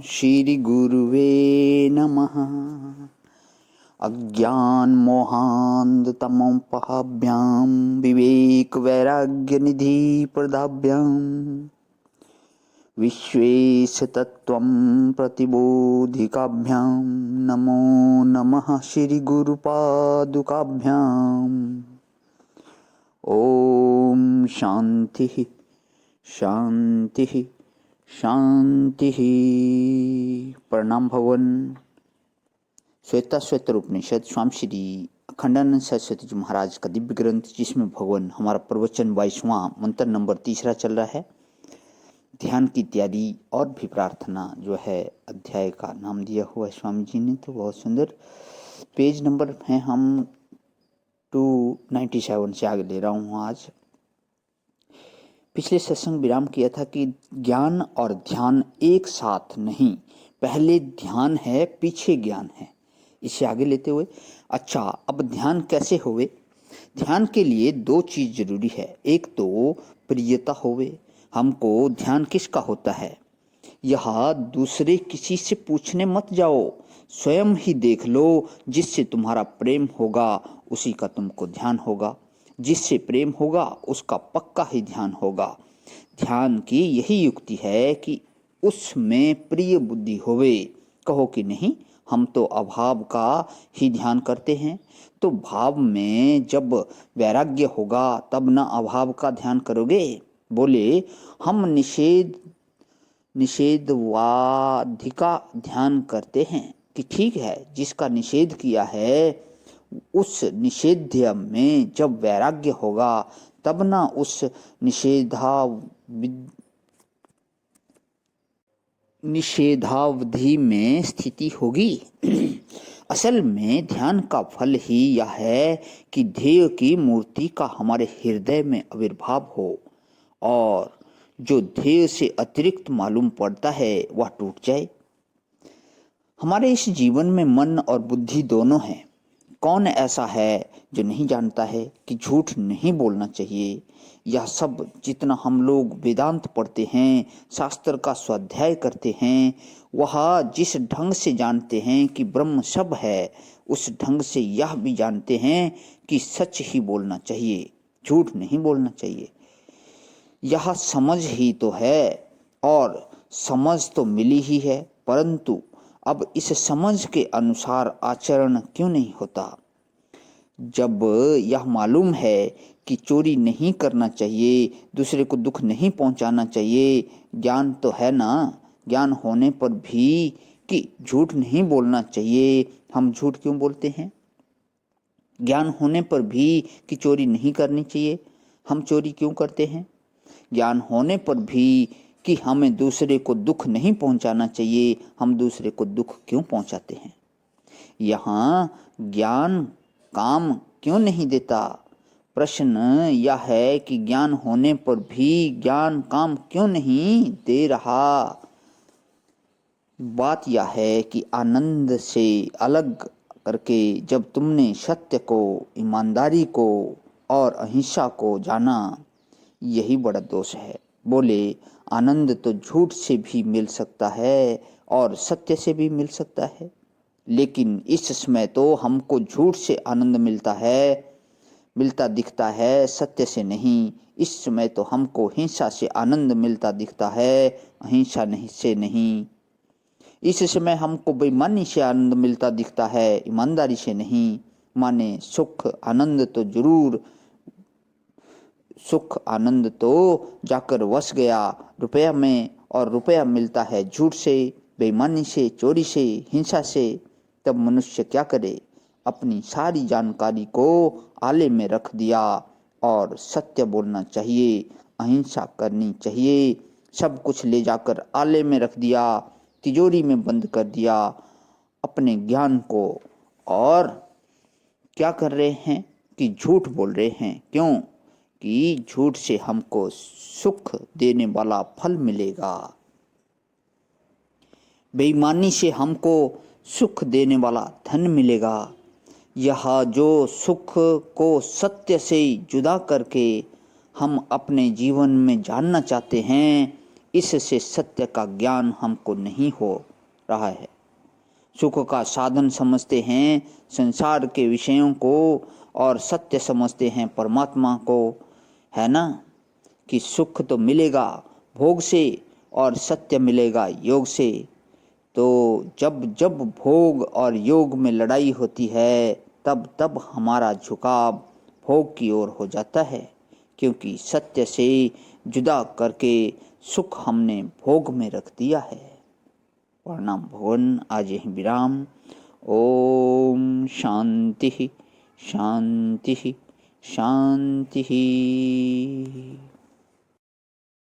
श्री गुरुवे नमः। अज्ञानमोहान्धतमोपहाभ्यां विवेकवैराग्यनिधिप्रदाभ्यां विश्वेशतत्त्वं प्रतिबोधिकाभ्यां नमो नमः श्रीगुरुपादुकाभ्याम्। ओम शांति शांति शांति। प्रणाम भगवान। श्वेता श्वेतर उपनिषद स्वामी श्री अखंडानंद सरस्वती जी महाराज का दिव्य ग्रंथ, जिसमें भगवान हमारा प्रवचन 22वां मंत्र नंबर 3 चल रहा है। ध्यान की तैयारी और भी प्रार्थना जो है अध्याय का नाम दिया हुआ है स्वामी जी ने, तो बहुत सुंदर। पेज नंबर है हम 297 से आगे ले रहा हूँ आज। पिछले सत्संग विराम किया था कि ज्ञान और ध्यान एक साथ नहीं, पहले ध्यान है पीछे ज्ञान है। इसे आगे लेते हुए अच्छा, अब ध्यान कैसे होवे? ध्यान के लिए दो चीज जरूरी है। एक तो प्रियता होवे। हमको ध्यान किसका होता है, यह दूसरे किसी से पूछने मत जाओ, स्वयं ही देख लो। जिससे तुम्हारा प्रेम होगा उसी का तुमको ध्यान होगा, जिससे प्रेम होगा उसका पक्का ही ध्यान होगा। ध्यान की यही युक्ति है कि उसमें प्रिय बुद्धि होवे। कहो कि नहीं, हम तो अभाव का ही ध्यान करते हैं। तो भाव में जब वैराग्य होगा तब न अभाव का ध्यान करोगे। बोले हम निषेधवादी का ध्यान करते हैं कि ठीक है, जिसका निषेध किया है उस निषेध्य में जब वैराग्य होगा तब ना उस निषेधावधि में स्थिति होगी। असल में ध्यान का फल ही यह है कि ध्येय की मूर्ति का हमारे हृदय में आविर्भाव हो और जो ध्येय से अतिरिक्त मालूम पड़ता है वह टूट जाए। हमारे इस जीवन में मन और बुद्धि दोनों हैं। कौन ऐसा है जो नहीं जानता है कि झूठ नहीं बोलना चाहिए? यह सब जितना हम लोग वेदांत पढ़ते हैं, शास्त्र का स्वाध्याय करते हैं, वह जिस ढंग से जानते हैं कि ब्रह्म सब है, उस ढंग से यह भी जानते हैं कि सच ही बोलना चाहिए, झूठ नहीं बोलना चाहिए। यह समझ ही तो है और समझ तो मिली ही है, परंतु अब इस समझ के अनुसार आचरण क्यों नहीं होता? जब यह मालूम है कि चोरी नहीं करना चाहिए, दूसरे को दुख नहीं पहुंचाना चाहिए, ज्ञान तो है ना। ज्ञान होने पर भी कि झूठ नहीं बोलना चाहिए, हम झूठ क्यों बोलते हैं? ज्ञान होने पर भी कि चोरी नहीं करनी चाहिए, हम चोरी क्यों करते हैं? ज्ञान होने पर भी कि हमें दूसरे को दुख नहीं पहुंचाना चाहिए, हम दूसरे को दुख क्यों पहुंचाते हैं? यहाँ ज्ञान काम क्यों नहीं देता? प्रश्न यह है कि ज्ञान होने पर भी ज्ञान काम क्यों नहीं दे रहा? बात यह है कि आनंद से अलग करके जब तुमने सत्य को, ईमानदारी को और अहिंसा को जाना, यही बड़ा दोष है। बोले आनंद तो झूठ से भी मिल सकता है और सत्य से भी मिल सकता है, लेकिन इस समय तो हमको झूठ से आनंद मिलता दिखता है, सत्य से नहीं। इस समय तो हमको हिंसा से आनंद मिलता दिखता है, अहिंसा से नहीं। इस समय हमको बेईमानी से आनंद मिलता दिखता है, ईमानदारी से नहीं। माने सुख आनंद तो जाकर वस गया रुपया में, और रुपया मिलता है झूठ से, बेईमानी से, चोरी से, हिंसा से। तब मनुष्य क्या करे? अपनी सारी जानकारी को आले में रख दिया और सत्य बोलना चाहिए, अहिंसा करनी चाहिए, सब कुछ ले जाकर आले में रख दिया, तिजोरी में बंद कर दिया अपने ज्ञान को। और क्या कर रहे हैं कि झूठ बोल रहे हैं। क्यों? कि झूठ से हमको सुख देने वाला फल मिलेगा, बेईमानी से हमको सुख देने वाला धन मिलेगा। यह जो सुख को सत्य से जुदा करके हम अपने जीवन में जानना चाहते हैं, इससे सत्य का ज्ञान हमको नहीं हो रहा है। सुख का साधन समझते हैं संसार के विषयों को और सत्य समझते हैं परमात्मा को, है ना, कि सुख तो मिलेगा भोग से और सत्य मिलेगा योग से। तो जब जब भोग और योग में लड़ाई होती है तब तब हमारा झुकाव भोग की ओर हो जाता है, क्योंकि सत्य से जुदा करके सुख हमने भोग में रख दिया है। प्रणाम भगवान। आज यहीं विराम। ओम शांति शांति शांति।